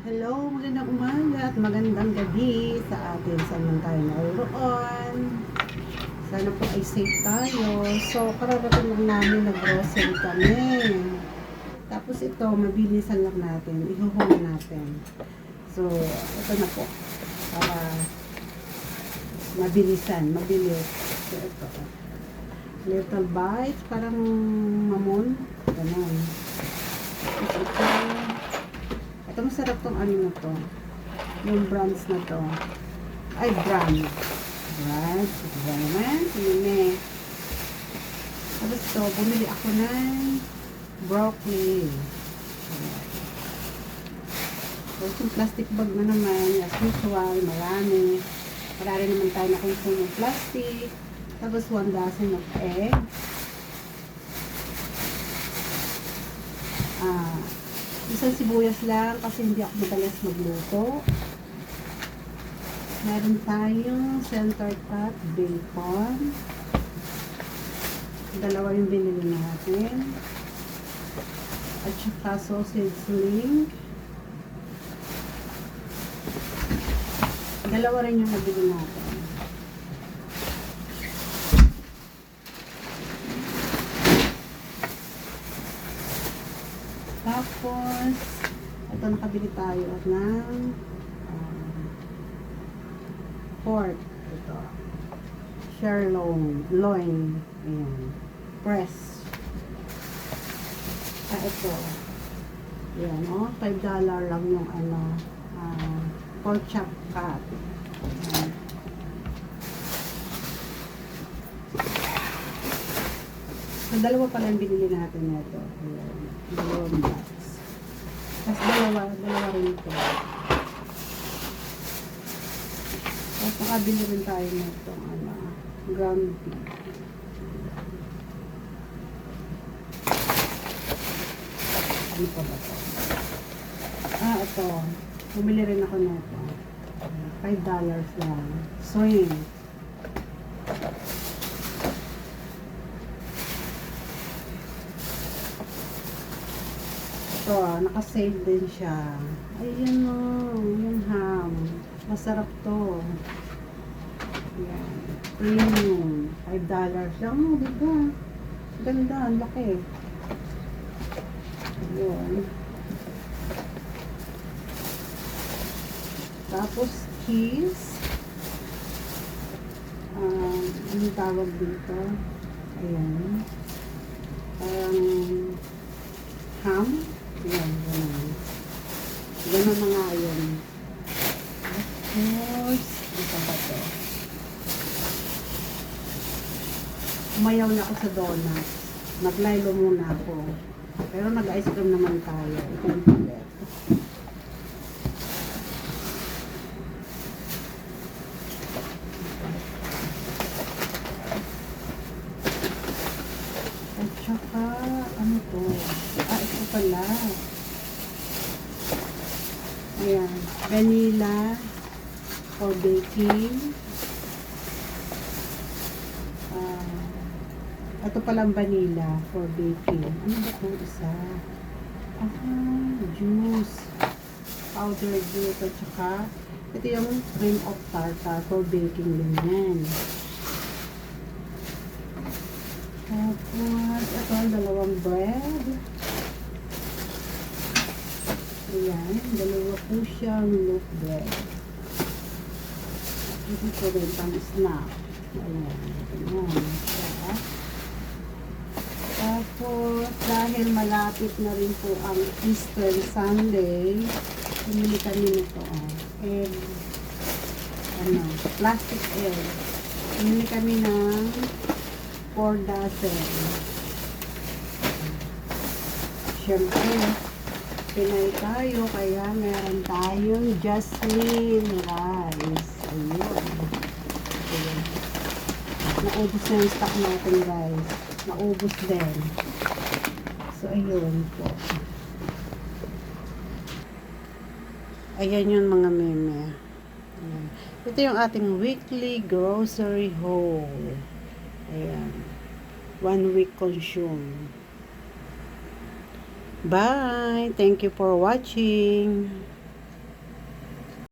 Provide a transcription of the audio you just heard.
Hello, magandang umaga at magandang gabi sa atin saan man tayo naroon. Sana po ay safe tayo. So, kararating lang namin nag-grocery kami. Tapos ito, mabilisan lang natin. Ihuhuli natin. So, ito na po. Para mabilis. So, ito. Little bites, parang mamon. Ganun. Tapos ito masarap tong ano na to. Yung brands na to. Ay, brand. Brand. Yun eh. Tapos ito, bumili ako ng broccoli. So, yung plastic bag na naman. As usual, marami. Marami naman tayo nakuha yung plastic. Tapos 1 dozen of egg. Isang sibuyas lang kasi hindi ako madalas magluto. Meron tayong center cut bacon. Dalawa yung binili natin. At saka sausage link. Dalawa rin yung nabili natin. Tapos, ito nakabili tayo ng pork. Ito. Sirloin. Ayan. Press. Ito. Ayan, oh. $5 lang yung pork chop cut. Ayan. So, dalawa pala yung binili natin nito. Ayan. Dalawang box. Tapos dalawa rin ito. Tapos nakabili rin tayo nito ground beef. Ano pa ba ito? Ito. Bumili rin ako nito. $5 lang. Swing. Ito, naka-save din siya. Ayun o, yung ham. Masarap to. Ayan. Premium. $5 lang. Diba? Ganda, ang laki. Ayun. Tapos, cheese. Anong tawag dito? Ayan. Parang ham. Ayan, ganun. Ganun na nga yun. Of course, ito ba ito? Umayaw na ako sa donuts. Naglaylo muna ako. Pero nag-ice cream naman tayo. Ito yung palet. At saka, ano to? Ito pala. Ayan. Vanilla for baking. Ito palang vanilla for baking. Ano ba ito? Isa? Juice. Powder juice. At saka, ito yung cream of tartar for baking din yan. Tapos, ito, dalawang bread. Ayan, dalawa po siyang loaf bread. Ito po rin pang snack. Ayan, ayan siya. Tapos, dahil malapit na rin po ang Easter Sunday, pumili kami nito, egg, plastic egg. Pumili kami ng 4 dozen. Siyempre, Pinay tayo, kaya meron tayong jasmine rice. Ayun. Naubos na yung stock natin, guys. Naubos din. So, ayun po. Ayan yung mga meme. Ayan. Ito yung ating weekly grocery haul. Ayan. 1 week consume. Bye! Thank you for watching.